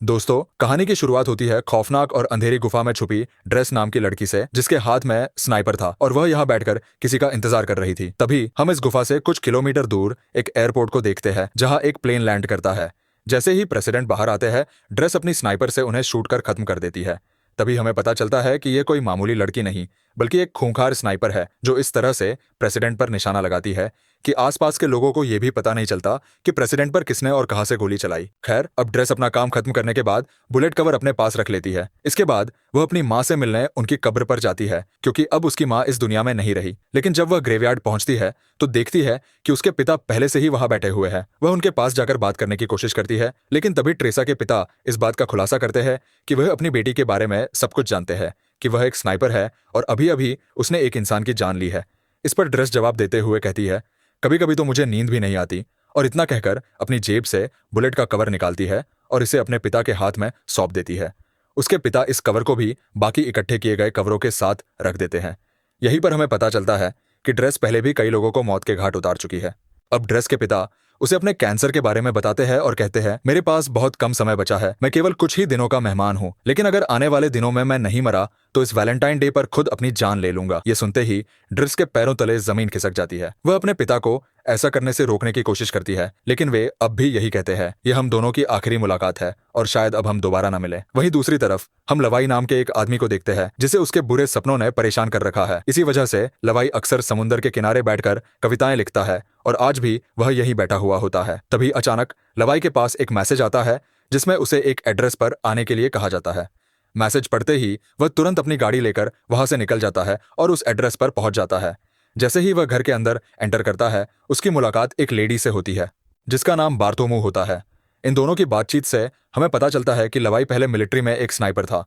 दोस्तों, कहानी की शुरुआत होती है खौफनाक और अंधेरी गुफा में छुपी ड्रेस नाम की लड़की से, जिसके हाथ में स्नाइपर था और वह यहाँ बैठकर किसी का इंतजार कर रही थी। तभी हम इस गुफा से कुछ किलोमीटर दूर एक एयरपोर्ट को देखते हैं, जहाँ एक प्लेन लैंड करता है। जैसे ही प्रेसिडेंट बाहर आते हैं, ड्रेस अपनी स्नाइपर से उन्हें शूट कर खत्म कर देती है। तभी हमें पता चलता है कि यह कोई मामूली लड़की नहीं, बल्कि एक खूंखार स्नाइपर है, जो इस तरह से प्रेसिडेंट पर निशाना लगाती है कि आसपास के लोगों को यह भी पता नहीं चलता कि प्रेसिडेंट पर किसने और कहां से गोली चलाई। खैर, अब ड्रेस अपना काम खत्म करने के बाद बुलेट कवर अपने पास रख लेती है। इसके बाद वह अपनी माँ से मिलने उनकी कब्र पर जाती है, क्योंकि अब उसकी माँ इस दुनिया में नहीं रही। लेकिन जब वह ग्रेवयार्ड पहुंचती है तो देखती है कि उसके पिता पहले से ही वहां बैठे हुए हैं। वह उनके पास जाकर बात करने की कोशिश करती है, लेकिन तभी ट्रेसा के पिता इस बात का खुलासा करते हैं कि वह अपनी बेटी के बारे में सब कुछ जानते हैं, कि वह एक स्नाइपर है और अभी अभी उसने एक इंसान की जान ली है। इस पर ड्रेस जवाब देते हुए कहती है, कभी कभी तो मुझे नींद भी नहीं आती। और इतना कहकर अपनी जेब से बुलेट का कवर निकालती है और इसे अपने पिता के हाथ में सौंप देती है। उसके पिता इस कवर को भी बाकी इकट्ठे किए गए कवरों के साथ रख देते हैं। यहीं पर हमें पता चलता है कि ड्रेस पहले भी कई लोगों को मौत के घाट उतार चुकी है। अब ड्रेस के पिता उसे अपने कैंसर के बारे में बताते हैं और कहते हैं, मेरे पास बहुत कम समय बचा है, मैं केवल कुछ ही दिनों का मेहमान हूं, लेकिन अगर आने वाले दिनों में मैं नहीं मरा तो इस वैलेंटाइन डे पर खुद अपनी जान ले लूंगा। ये सुनते ही ड्रेस के पैरों तले जमीन खिसक जाती है। वह अपने पिता को ऐसा करने से रोकने की कोशिश करती है, लेकिन वे अब भी यही कहते हैं, ये हम दोनों की आखिरी मुलाकात है और शायद अब हम दोबारा न मिले। वहीं दूसरी तरफ हम लवाई नाम के एक आदमी को देखते हैं, जिसे उसके बुरे सपनों ने परेशान कर रखा है। इसी वजह से लवाई अक्सर समुद्र के किनारे बैठकर कविताएं लिखता है और आज भी वह यहीं बैठा हुआ होता है। तभी अचानक लवाई के पास एक मैसेज आता है, जिसमें उसे एक एड्रेस पर आने के लिए कहा जाता है। मैसेज पढ़ते ही वह तुरंत अपनी गाड़ी लेकर वहां से निकल जाता है और उस एड्रेस पर पहुंच जाता है। जैसे ही वह घर के अंदर एंटर करता है, उसकी मुलाकात एक लेडी से होती है, जिसका नाम बार्थोमू होता है। इन दोनों की बातचीत से हमें पता चलता है कि लवाई पहले मिलिट्री में एक स्नाइपर था,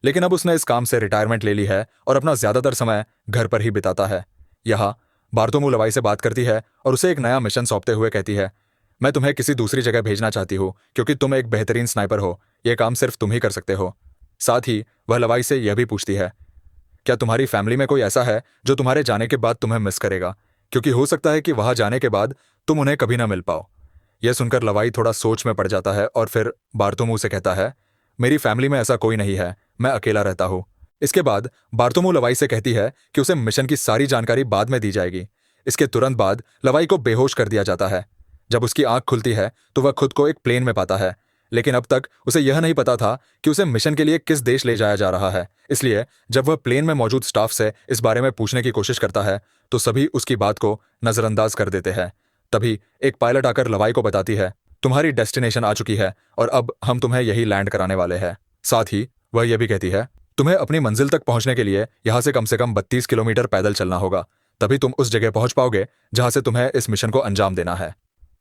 लेकिन अब उसने इस काम से रिटायरमेंट ले ली है और अपना ज्यादातर समय घर पर ही बिताता है। यहाँ बार्थोमू लवाई से बात करती है और उसे एक नया मिशन सौंपते हुए कहती है, मैं तुम्हें किसी दूसरी जगह भेजना चाहती हूँ, क्योंकि तुम एक बेहतरीन स्नाइपर हो, यह काम सिर्फ तुम ही कर सकते हो। साथ ही वह लवाई से यह भी पूछती है, क्या तुम्हारी फैमिली में कोई ऐसा है जो तुम्हारे जाने के बाद तुम्हें मिस करेगा, क्योंकि हो सकता है कि वहां जाने के बाद तुम उन्हें कभी ना मिल पाओ। यह सुनकर लवाई थोड़ा सोच में पड़ जाता है और फिर बार्थोमू से कहता है, मेरी फैमिली में ऐसा कोई नहीं है, मैं अकेला रहता हूँ। इसके बाद बार्थोमू लवाई से कहती है कि उसे मिशन की सारी जानकारी बाद में दी जाएगी। इसके तुरंत बाद लवाई को बेहोश कर दिया जाता है। जब उसकी आंख खुलती है तो वह खुद को एक प्लेन में पाता है, लेकिन अब तक उसे यह नहीं पता था कि उसे मिशन के लिए किस देश ले जाया जा रहा है। इसलिए जब वह प्लेन में मौजूद स्टाफ से इस बारे में पूछने की कोशिश करता है तो सभी उसकी बात को नजरअंदाज कर देते हैं। तभी एक पायलट आकर लवाई को बताती है, तुम्हारी डेस्टिनेशन आ चुकी है और अब हम तुम्हें यही लैंड कराने वाले हैं। साथ ही वह यह भी कहती है, तुम्हें अपनी मंजिल तक पहुंचने के लिए यहां से कम 32 किलोमीटर पैदल चलना होगा, तभी तुम उस जगह पहुंच पाओगे जहां से तुम्हें इस मिशन को अंजाम देना है।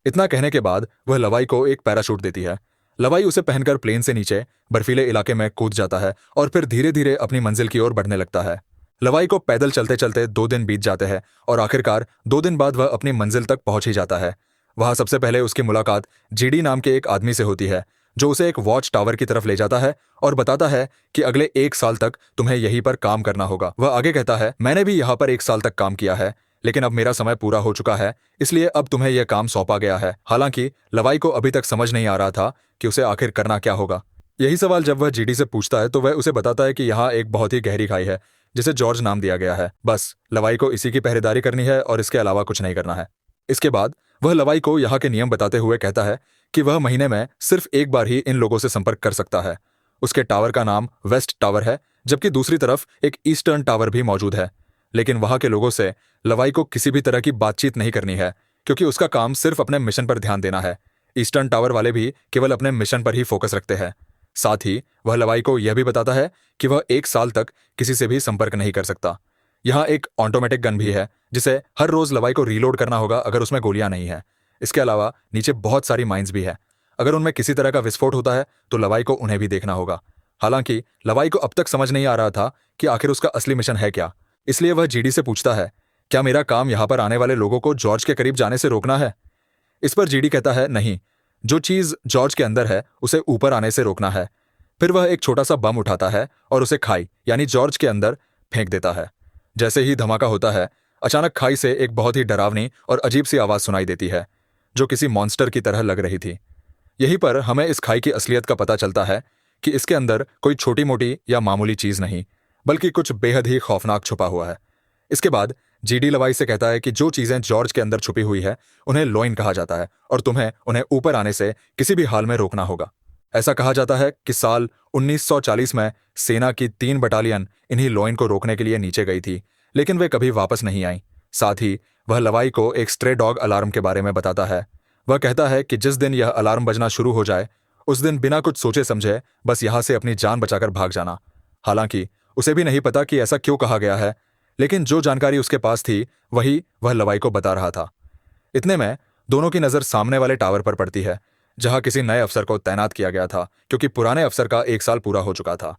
इतना कहने के बाद वह लवाई को एक पैराशूट देती है। लवाई उसे पहनकर प्लेन से नीचे बर्फीले इलाके में कूद जाता है और फिर धीरे धीरे अपनी मंजिल की ओर बढ़ने लगता है। लवाई को पैदल चलते चलते 2 दिन बीत जाते हैं और आखिरकार 2 दिन बाद वह अपनी मंजिल तक पहुंच ही जाता है। वहां सबसे पहले उसकी मुलाकात जीडी नाम के एक आदमी से होती है, जो उसे एक वॉच टावर की तरफ ले जाता है और बताता है कि अगले 1 साल तक तुम्हें यहीं पर काम करना होगा। वह आगे कहता है, मैंने भी यहाँ पर 1 साल तक काम किया है, लेकिन अब मेरा समय पूरा हो चुका है, इसलिए अब तुम्हें यह काम सौंपा गया है। हालांकि लवाई को अभी तक समझ नहीं आ रहा था कि उसे आखिर करना क्या होगा। यही सवाल जब वह जीडी से पूछता है तो वह उसे बताता है कि यहाँ एक बहुत ही गहरी खाई है, जिसे जॉर्ज नाम दिया गया है। बस लवाई को इसी की पहरेदारी करनी है और इसके अलावा कुछ नहीं करना है। इसके बाद वह लवाई को यहाँ के नियम बताते हुए कहता है कि वह महीने में सिर्फ एक बार ही इन लोगों से संपर्क कर सकता है। उसके टावर का नाम वेस्ट टावर है, जबकि दूसरी तरफ एक ईस्टर्न टावर भी मौजूद है। लेकिन वहां के लोगों से लवाई को किसी भी तरह की बातचीत नहीं करनी है, क्योंकि उसका काम सिर्फ अपने मिशन पर ध्यान देना है। ईस्टर्न टावर वाले भी केवल अपने मिशन पर ही फोकस रखते हैं। साथ ही वह लवाई को यह भी बताता है कि वह 1 साल तक किसी से भी संपर्क नहीं कर सकता। यहाँ एक ऑटोमेटिक गन भी है, जिसे हर रोज लवाई को रीलोड करना होगा अगर उसमें गोलियां नहीं है। इसके अलावा नीचे बहुत सारी माइंस भी है, अगर उनमें किसी तरह का विस्फोट होता है तो लवाई को उन्हें भी देखना होगा। हालांकि लवाई को अब तक समझ नहीं आ रहा था कि आखिर उसका असली मिशन है क्या, इसलिए वह जीडी से पूछता है, क्या मेरा काम यहाँ पर आने वाले लोगों को जॉर्ज के करीब जाने से रोकना है? इस पर जीडी कहता है, नहीं, जो चीज जॉर्ज के अंदर है उसे ऊपर आने से रोकना है। फिर वह एक छोटा सा बम उठाता है और उसे खाई यानी जॉर्ज के अंदर फेंक देता है। जैसे ही धमाका होता है, अचानक खाई से एक बहुत ही डरावनी और अजीब सी आवाज सुनाई देती है, जो किसी मॉन्स्टर की तरह लग रही थी। यहीं पर हमें इस खाई की असलियत का पता चलता है कि इसके अंदर कोई छोटी मोटी या मामूली चीज नहीं, बल्कि कुछ बेहद ही खौफनाक छुपा हुआ है। इसके बाद जीडी लवाई से कहता है कि जो चीजें जॉर्ज के अंदर छुपी हुई है उन्हें लोइन कहा जाता है और तुम्हें उन्हें ऊपर आने से किसी भी हाल में रोकना होगा। ऐसा कहा जाता है कि साल 1940 में सेना की 3 बटालियन इन्हीं लोइन को रोकने के लिए नीचे गई थी, लेकिन वे कभी वापस नहीं आई। साथ ही वह लवाई को एक स्ट्रे डॉग अलार्म के बारे में बताता है। वह कहता है कि जिस दिन यह अलार्म बजना शुरू हो जाए उस दिन बिना कुछ सोचे समझे बस यहां से अपनी जान बचाकर भाग जाना। हालांकि उसे भी नहीं पता कि ऐसा क्यों कहा गया है, लेकिन जो जानकारी उसके पास थी वही वह लवाई को बता रहा था। इतने में दोनों की नजर सामने वाले टावर पर पड़ती है, जहां किसी नए अफसर को तैनात किया गया था क्योंकि पुराने अफसर का 1 साल पूरा हो चुका था।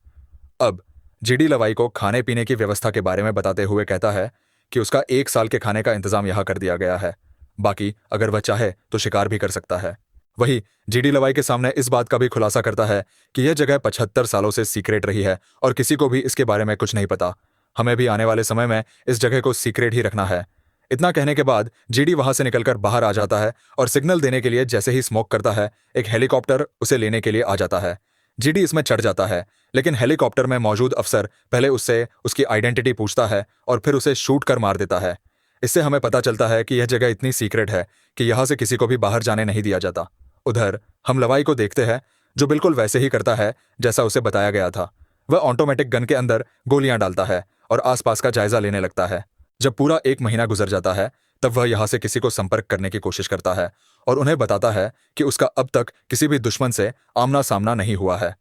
अब जीडी लवाई को खाने पीने की व्यवस्था के बारे में बताते हुए कहता है कि उसका 1 साल के खाने का इंतजाम यहां कर दिया गया है, बाकी अगर वह चाहे तो शिकार भी कर सकता है। वही जीडी लवाई के सामने इस बात का भी खुलासा करता है कि यह जगह 75 सालों से सीक्रेट रही है और किसी को भी इसके बारे में कुछ नहीं पता। हमें भी आने वाले समय में इस जगह को सीक्रेट ही रखना है। इतना कहने के बाद जीडी वहां से निकलकर बाहर आ जाता है और सिग्नल देने के लिए जैसे ही स्मोक करता है एक हेलीकॉप्टर उसे लेने के लिए आ जाता है। जीडी इसमें चढ़ जाता है, लेकिन हेलीकॉप्टर में मौजूद अफसर पहले उससे उसकी आइडेंटिटी पूछता है और फिर उसे शूट कर मार देता है। इससे हमें पता चलता है कि यह जगह इतनी सीक्रेट है कि यहां से किसी को भी बाहर जाने नहीं दिया जाता। उधर हम लवाई को देखते हैं जो बिल्कुल वैसे ही करता है जैसा उसे बताया गया था। वह ऑटोमेटिक गन के अंदर गोलियां डालता है और आसपास का जायजा लेने लगता है। जब पूरा 1 महीना गुजर जाता है तब वह यहां से किसी को संपर्क करने की कोशिश करता है और उन्हें बताता है कि उसका अब तक किसी भी दुश्मन से आमना सामना नहीं हुआ है।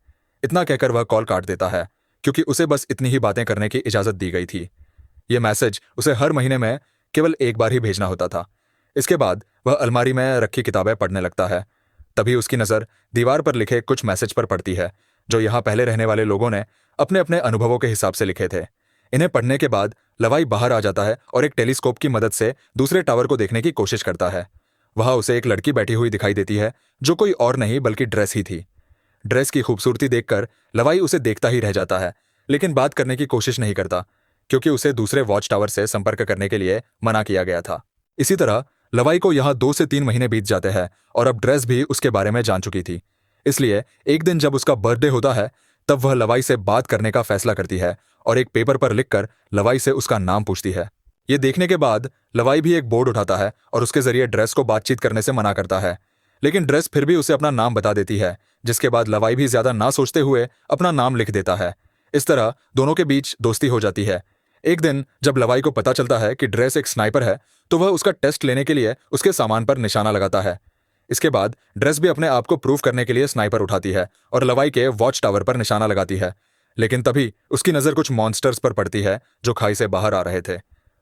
इतना कहकर वह कॉल काट देता है क्योंकि उसे बस इतनी ही बातें करने की इजाजत दी गई थी। यह मैसेज उसे हर महीने में केवल 1 बार ही भेजना होता था। इसके बाद वह अलमारी में रखी किताबें पढ़ने लगता है। तभी उसकी नजर दीवार पर लिखे कुछ मैसेज पर पड़ती है जो यहां पहले रहने वाले लोगों ने अपने अपने अनुभवों के हिसाब से लिखे थे। इन्हें पढ़ने के बाद लवाई बाहर आ जाता है और एक टेलीस्कोप की मदद से दूसरे टावर को देखने की कोशिश करता है। वहां उसे एक लड़की बैठी हुई दिखाई देती है जो कोई और नहीं बल्कि ड्रेस ही थी। ड्रेस की खूबसूरती देखकर लवाई उसे देखता ही रह जाता है, लेकिन बात करने की कोशिश नहीं करता क्योंकि उसे दूसरे वॉच टावर से संपर्क करने के लिए मना किया गया था। इसी तरह लवाई को यहां 2 से 3 महीने बीत जाते हैं और अब ड्रेस भी उसके बारे में जान चुकी थी। इसलिए एक दिन जब उसका बर्थडे होता है तब वह लवाई से बात करने का फैसला करती है और एक पेपर पर लिखकर लवाई से उसका नाम पूछती है। ये देखने के बाद लवाई भी एक बोर्ड उठाता है और उसके जरिए ड्रेस को बातचीत करने से मना करता है, लेकिन ड्रेस फिर भी उसे अपना नाम बता देती है, जिसके बाद लवाई भी ज्यादा ना सोचते हुए अपना नाम लिख देता है। इस तरह दोनों के बीच दोस्ती हो जाती है। एक दिन जब लवाई को पता चलता है कि ड्रेस एक स्नाइपर है तो वह उसका टेस्ट लेने के लिए उसके सामान पर निशाना लगाता है। इसके बाद ड्रेस भी अपने आप को प्रूव करने के लिए स्नाइपर उठाती है और लवाई के वॉच टावर पर निशाना लगाती है, लेकिन तभी उसकी नजर कुछ मॉन्स्टर्स पर पड़ती है जो खाई से बाहर आ रहे थे।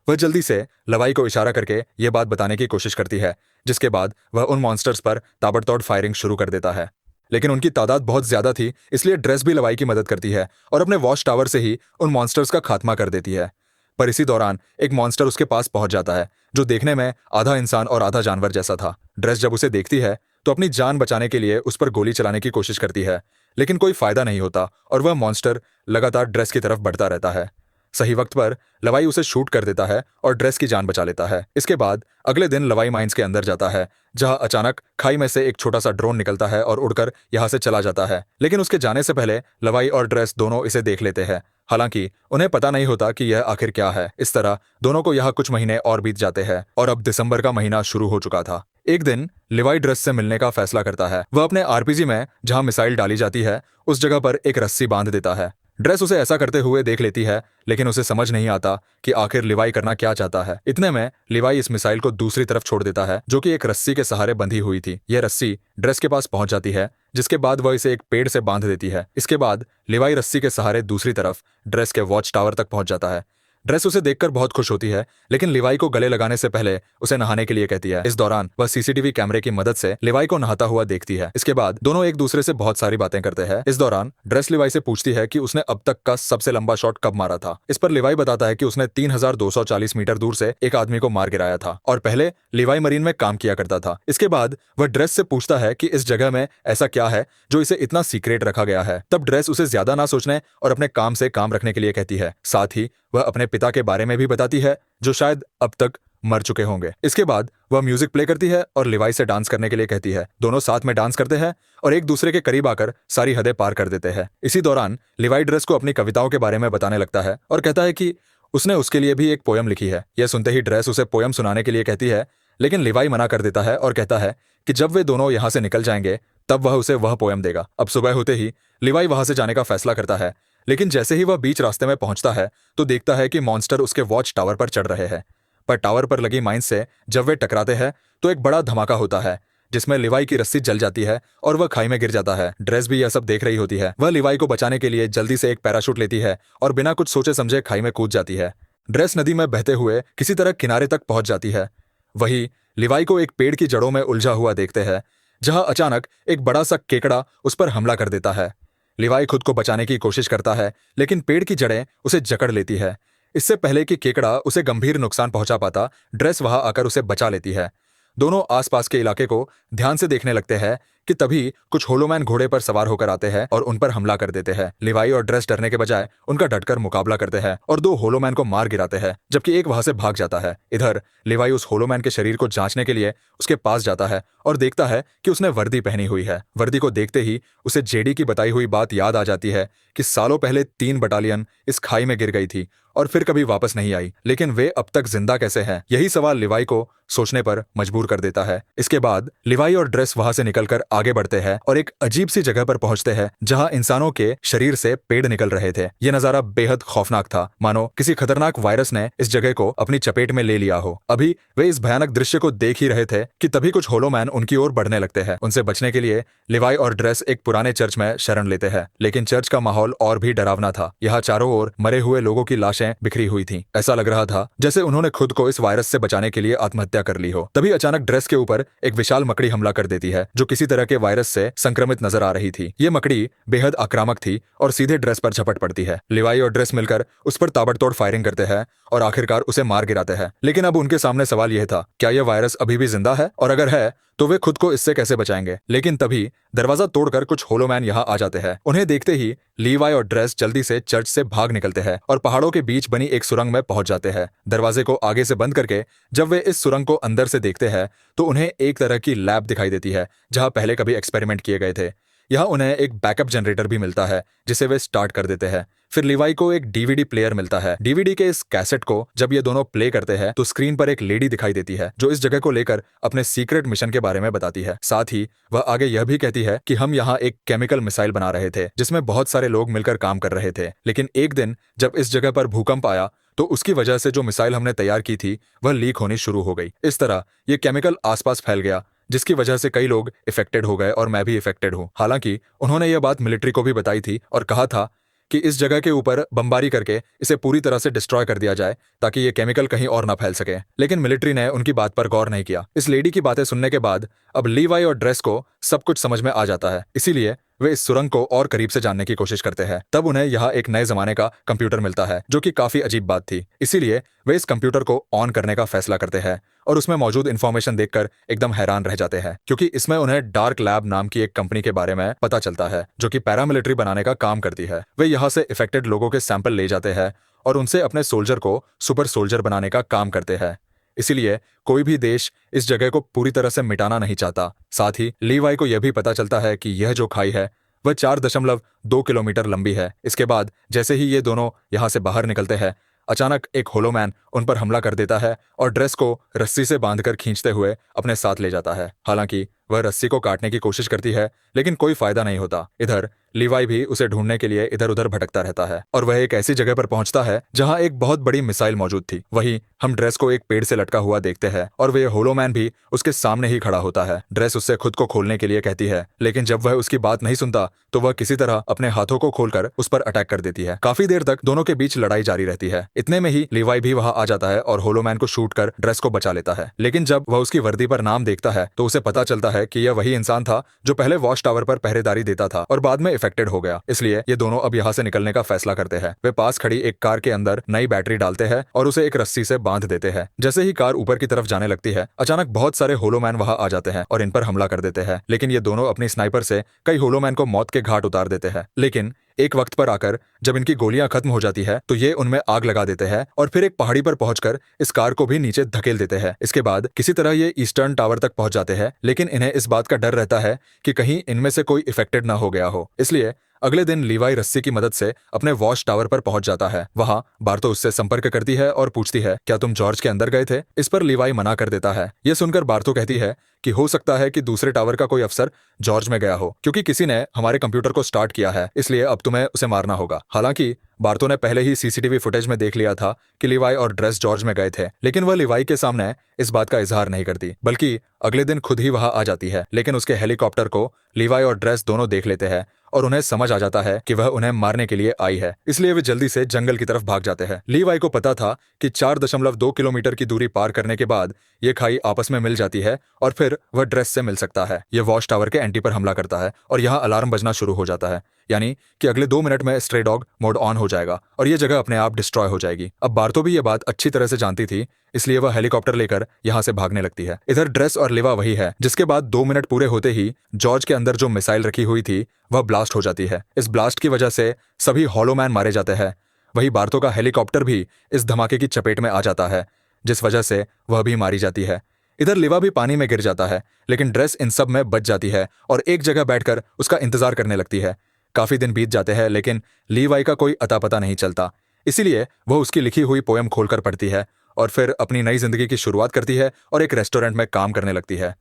वह जल्दी से लवाई को इशारा करके यह बात बताने की कोशिश करती है, जिसके बाद वह उन मॉन्स्टर्स पर ताबड़तोड़ फायरिंग शुरू कर देता है। लेकिन उनकी तादाद बहुत ज्यादा थी, इसलिए ड्रेस भी लवाई की मदद करती है और अपने वॉच टावर से ही उन मॉन्स्टर्स का खात्मा कर देती है। पर इसी दौरान एक मॉन्स्टर उसके पास पहुंच जाता है जो देखने में आधा इंसान और आधा जानवर जैसा था। ड्रेस जब उसे देखती है तो अपनी जान बचाने के लिए उस पर गोली चलाने की कोशिश करती है, लेकिन कोई फायदा नहीं होता और वह मॉन्स्टर लगातार ड्रेस की तरफ बढ़ता रहता है। सही वक्त पर लवाई उसे शूट कर देता है और ड्रेस की जान बचा लेता है। इसके बाद अगले दिन लवाई माइंस के अंदर जाता है, जहां अचानक खाई में से एक छोटा सा ड्रोन निकलता है और उड़कर यहां से चला जाता है, लेकिन उसके जाने से पहले लवाई और ड्रेस दोनों इसे देख लेते हैं। हालांकि उन्हें पता नहीं होता कि यह आखिर क्या है। इस तरह दोनों को यहाँ कुछ महीने और बीत जाते हैं और अब दिसंबर का महीना शुरू हो चुका था। एक दिन लिवाई ड्रेस से मिलने का फैसला करता है। वह अपने आरपीजी में जहां मिसाइल डाली जाती है उस जगह पर एक रस्सी बांध देता है। ड्रेस उसे ऐसा करते हुए देख लेती है, लेकिन उसे समझ नहीं आता कि आखिर लिवाई करना क्या चाहता है। इतने में लिवाई इस मिसाइल को दूसरी तरफ छोड़ देता है, जो कि एक रस्सी के सहारे बंधी हुई थी। यह रस्सी ड्रेस के पास पहुंच जाती है, जिसके बाद वह इसे एक पेड़ से बांध देती है। इसके बाद लिवाई रस्सी के सहारे दूसरी तरफ ड्रेस के वॉच टावर तक पहुंच जाता है। ड्रेस उसे देखकर बहुत खुश होती है, लेकिन लिवाई को गले लगाने से पहले उसे नहाने के लिए कहती है। इस दौरान वह सीसीटीवी कैमरे की मदद से लिवाई को नहाता हुआ देखती है। इसके बाद दोनों एक दूसरे से बहुत सारी बातें करते हैं। इस दौरान ड्रेस लिवाई से पूछती है कि उसने अब तक का सबसे लंबा शॉट कब मारा था। इस पर लिवाई बताता है कि उसने 3240 मीटर दूर से एक आदमी को मार गिराया था और पहले लिवाई मरीन में काम किया करता था। इसके बाद वह ड्रेस से पूछता है कि इस जगह में ऐसा क्या है जो इसे इतना सीक्रेट रखा गया है। तब ड्रेस उसे ज्यादा ना सोचने और अपने काम से काम रखने के लिए कहती है। साथ ही वह अपने पिता के बारे में भी बताती है, जो शायद अब तक मर चुके होंगे। इसके बाद वह म्यूजिक प्ले करती है और लिवाई से डांस करने के लिए कहती है। दोनों साथ में डांस करते हैं और एक दूसरे के करीब आकर सारी हदें पार कर देते हैं। इसी दौरान लिवाई ड्रेस को अपनी कविताओं के बारे में बताने लगता है और कहता है कि उसने उसके लिए भी एक पोयम लिखी है। यह सुनते ही ड्रेस उसे पोयम सुनाने के लिए कहती है, लेकिन लिवाई मना कर देता है और कहता है कि जब वे दोनों यहाँ से निकल जाएंगे तब वह उसे वह पोयम देगा। अब सुबह होते ही लिवाई वहां से जाने का फैसला करता है, लेकिन जैसे ही वह बीच रास्ते में पहुंचता है तो देखता है कि मॉन्स्टर उसके वॉच टावर पर चढ़ रहे हैं। पर टावर पर लगी माइन से जब वे टकराते हैं तो एक बड़ा धमाका होता है जिसमें लिवाई की रस्सी जल जाती है और वह खाई में गिर जाता है। ड्रेस भी यह सब देख रही होती है। वह लिवाई को बचाने के लिए जल्दी से एक पैराशूट लेती है और बिना कुछ सोचे समझे खाई में कूद जाती है। ड्रेस नदी में बहते हुए किसी तरह किनारे तक पहुंच जाती है। वही लिवाई को एक पेड़ की जड़ों में उलझा हुआ देखते हैं, जहां अचानक एक बड़ा सा केकड़ा उस पर हमला कर देता है। लिवाई खुद को बचाने की कोशिश करता है, लेकिन पेड़ की जड़ें उसे जकड़ लेती है। इससे पहले कि केकड़ा उसे गंभीर नुकसान पहुंचा पाता, ड्रेस वहां आकर उसे बचा लेती है। दोनों आसपास के इलाके को ध्यान से देखने लगते हैं कि तभी कुछ होलोमैन घोड़े पर सवार होकर आते हैं और उन पर हमला कर देते हैं। लिवाई और ड्रेस डरने के बजाय उनका डटकर मुकाबला करते हैं और दो होलोमैन को मार गिराते हैं, जबकि एक वहां से भाग जाता है। इधर लिवाई उस होलोमैन के शरीर को जांचने के लिए उसके पास जाता है और देखता है कि उसने वर्दी पहनी हुई है। वर्दी को देखते ही उसे जेडी की बताई हुई बात याद आ जाती है कि सालों पहले 3 बटालियन इस खाई में गिर गई थी और फिर कभी वापस नहीं आई, लेकिन वे अब तक जिंदा कैसे हैं? यही सवाल लिवाई को सोचने पर मजबूर कर देता है। इसके बाद लिवाई और ड्रेस वहां से निकलकर आगे बढ़ते हैं और एक अजीब सी जगह पर पहुंचते हैं जहां इंसानों के शरीर से पेड़ निकल रहे थे। यह नजारा बेहद खौफनाक था, मानो किसी खतरनाक वायरस ने इस जगह को अपनी चपेट में ले लिया हो। अभी वे इस भयानक दृश्य को देख ही रहे थे कि तभी कुछ होलोमैन उनकी ओर बढ़ने लगते हैं। उनसे बचने के लिए लिवाई और ड्रेस एक पुराने चर्च में शरण लेते हैं, लेकिन चर्च का माहौल और भी डरावना था। यहाँ चारों ओर मरे हुए लोगों की लाशें बिखरी हुई थीं। ऐसा लग रहा था जैसे उन्होंने खुद को इस वायरस से बचाने के लिए आत्महत्या कर ली हो। तभी अचानक ड्रेस के ऊपर एक विशाल मकड़ी हमला कर देती है, जो किसी तरह के वायरस से संक्रमित नजर आ रही थी। ये मकड़ी बेहद आक्रामक थी और सीधे ड्रेस पर झपट पड़ती है। लिवाई और ड्रेस मिलकर उस पर ताबड़तोड़ फायरिंग करते हैं और आखिरकार उसे मार गिराते हैं। लेकिन अब उनके सामने सवाल यह था, क्या यह वायरस अभी भी जिंदा है, और अगर है तो वे खुद को इससे कैसे बचाएंगे? लेकिन तभी दरवाजा तोड़कर कुछ होलोमैन यहाँ आ जाते हैं। उन्हें देखते ही लीवाई और ड्रेस जल्दी से चर्च से भाग निकलते हैं और पहाड़ों के बीच बनी एक सुरंग में पहुंच जाते हैं। दरवाजे को आगे से बंद करके जब वे इस सुरंग को अंदर से देखते हैं तो उन्हें एक तरह की लैब दिखाई देती है जहां पहले कभी एक्सपेरिमेंट किए गए थे। यहाँ उन्हें एक बैकअप जनरेटर भी मिलता है जिसे वे स्टार्ट कर देते हैं। फिर लिवाई को एक डीवीडी प्लेयर मिलता है। डीवीडी के इस कैसेट को जब ये दोनों प्ले करते हैं तो स्क्रीन पर एक लेडी दिखाई देती है जो इस जगह को लेकर अपने सीक्रेट मिशन के बारे में बताती है। साथ ही वह आगे यह भी कहती है कि हम यहाँ एक केमिकल मिसाइल बना रहे थे जिसमें बहुत सारे लोग मिलकर काम कर रहे थे, लेकिन एक दिन जब इस जगह पर भूकंप आया तो उसकी वजह से जो मिसाइल हमने तैयार की थी वह लीक होनी शुरू हो गई। इस तरह ये केमिकल आसपास फैल गया जिसकी वजह से कई लोग इफेक्टेड हो गए और मैं भी इफेक्टेड हूं। हालांकि उन्होंने यह बात मिलिट्री को भी बताई थी और कहा था कि इस जगह के ऊपर बमबारी करके इसे पूरी तरह से डिस्ट्रॉय कर दिया जाए ताकि ये केमिकल कहीं और ना फैल सके, लेकिन मिलिट्री ने उनकी बात पर गौर नहीं किया। इस लेडी की बातें सुनने के बाद अब लीवाई और ड्रेस को सब कुछ समझ में आ जाता है, इसीलिए वे इस सुरंग को और करीब से जानने की कोशिश करते हैं। तब उन्हें यहाँ एक नए जमाने का कंप्यूटर मिलता है जो कि काफी अजीब बात थी, इसीलिए वे इस कंप्यूटर को ऑन करने का फैसला करते हैं और उसमें मौजूद इंफॉर्मेशन देखकर एकदम हैरान रह जाते हैं, क्योंकि इसमें उन्हें डार्क लैब नाम की एक कंपनी के बारे में पता चलता है जो कि पैरामिलिट्री बनाने का काम करती है। वे यहाँ से इफेक्टेड लोगों के सैंपल ले जाते हैं और उनसे अपने सोल्जर को सुपर सोल्जर बनाने का काम करते हैं। इसीलिए कोई भी देश इस जगह को पूरी तरह से मिटाना नहीं चाहता। साथ ही लीवाई को यह भी पता चलता है कि यह जो खाई है वह 4.2 किलोमीटर लंबी है। इसके बाद जैसे ही ये दोनों यहाँ से बाहर निकलते हैं, अचानक एक होलोमैन उन पर हमला कर देता है और ड्रेस को रस्सी से बांधकर खींचते हुए अपने साथ ले जाता है। हालांकि वह रस्सी को काटने की कोशिश करती है लेकिन कोई फायदा नहीं होता। इधर लीवाई भी उसे ढूंढने के लिए इधर उधर भटकता रहता है और वह एक ऐसी जगह पर पहुंचता है जहां एक बहुत बड़ी मिसाइल मौजूद थी। वहीं हम ड्रेस को एक पेड़ से लटका हुआ देखते हैं और वह होलोमैन भी उसके सामने ही खड़ा होता है। ड्रेस उससे खुद को खोलने के लिए कहती है, लेकिन जब वह उसकी बात नहीं सुनता तो वह किसी तरह अपने हाथों को खोलकर उस पर अटैक कर देती है। काफी देर तक दोनों के बीच लड़ाई जारी रहती है। इतने में ही लीवाई भी वहां आ जाता है और होलोमैन को शूट कर ड्रेस को बचा लेता है। लेकिन जब वह उसकी वर्दी पर नाम देखता है तो उसे पता चलता है कि यह वही इंसान था जो पहले वॉच टावर पर पहरेदारी देता था और बाद में इफेक्टेड हो गया। इसलिए ये दोनों अब यहाँ से निकलने का फैसला करते हैं। वे पास खड़ी एक कार के अंदर नई बैटरी डालते हैं और उसे एक रस्सी से बांध देते हैं। जैसे ही कार ऊपर की तरफ जाने लगती है, अचानक बहुत सारे होलोमैन वहां आ जाते हैं और इन पर हमला कर देते हैं, लेकिन ये दोनों अपनी स्नाइपर से कई होलोमैन को मौत के घाट उतार देते हैं। लेकिन एक वक्त पर आकर जब इनकी गोलियां खत्म हो जाती है तो ये उनमें आग लगा देते हैं और फिर एक पहाड़ी पर पहुंचकर इस कार को भी नीचे धकेल देते हैं। इसके बाद किसी तरह ये ईस्टर्न टावर तक पहुंच जाते हैं, लेकिन इन्हें इस बात का डर रहता है कि कहीं इनमें से कोई इफेक्टेड ना हो गया हो। इसलिए अगले दिन लीवाई रस्सी की मदद से अपने वॉच टावर पर पहुंच जाता है। वहां बार्तो उससे संपर्क करती है और पूछती है, क्या तुम जॉर्ज के अंदर गए थे? इस पर लीवाई मना कर देता है। यह सुनकर बार्तो कहती है कि हो सकता है कि दूसरे टावर का कोई अफसर जॉर्ज में गया हो, क्योंकि किसी ने हमारे कंप्यूटर को स्टार्ट किया है, इसलिए अब तुम्हें उसे मारना होगा। हालांकि बार्तो ने पहले ही सीसीटीवी फुटेज में देख लिया था कि लीवाई और ड्रेस जॉर्ज में गए थे, लेकिन वह लीवाई के सामने इस बात का इजहार नहीं करती, बल्कि अगले दिन खुद ही वहां आ जाती है। लेकिन उसके हेलीकॉप्टर को लीवाई और ड्रेस दोनों देख लेते हैं और उन्हें समझ आ जाता है कि वह उन्हें मारने के लिए आई है, इसलिए वे जल्दी से जंगल की तरफ भाग जाते हैं। लीवाई को पता था कि 4.2 किलोमीटर की दूरी पार करने के बाद ये खाई आपस में मिल जाती है और फिर वह ड्रेस से मिल सकता है। यह वॉच टावर के एंटी पर हमला करता है और यहाँ अलार्म बजना शुरू हो जाता है, यानी कि अगले 2 मिनट में स्ट्रे डॉग मोड ऑन हो जाएगा और यह जगह अपने आप डिस्ट्रॉय हो जाएगी। अब बार्तो भी यह बात अच्छी तरह से जानती थी, इसलिए वह हेलीकॉप्टर लेकर यहाँ से भागने लगती है। इधर ड्रेस और लिवा वही है जिसके बाद 2 मिनट पूरे होते ही जॉर्ज के अंदर जो मिसाइल रखी हुई थी वह ब्लास्ट हो जाती है। इस ब्लास्ट की वजह से सभी हॉलो मैन मारे जाते हैं। वही बार्तो का हेलीकॉप्टर भी इस धमाके की चपेट में आ जाता है, जिस वजह से वह भी मारी जाती है। इधर लिवा भी पानी में गिर जाता है, लेकिन ड्रेस इन सब में बच जाती है और एक जगह बैठकर उसका इंतजार करने लगती है। काफी दिन बीत जाते हैं, लेकिन लीवाई का कोई अता पता नहीं चलता, इसीलिए वह उसकी लिखी हुई पोयम खोलकर पढ़ती है और फिर अपनी नई जिंदगी की शुरुआत करती है और एक रेस्टोरेंट में काम करने लगती है।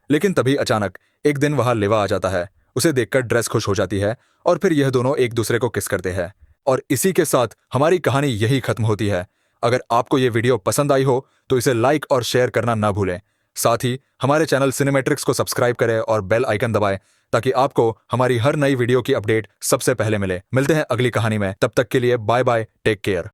लेकिन तभी अचानक एक दिन वहां लिवा आ जाता है। उसे देखकर ड्रेस खुश हो जाती है और फिर यह दोनों एक दूसरे को किस करते हैं और इसी के साथ हमारी कहानी यही खत्म होती है। अगर आपको ये वीडियो पसंद आई हो तो इसे लाइक और शेयर करना ना भूलें। साथ ही हमारे चैनल सिनेमैट्रिक्स को सब्सक्राइब करें और बेल आइकन दबाएं ताकि आपको हमारी हर नई वीडियो की अपडेट सबसे पहले मिले। मिलते हैं अगली कहानी में, तब तक के लिए बाय बाय, टेक केयर।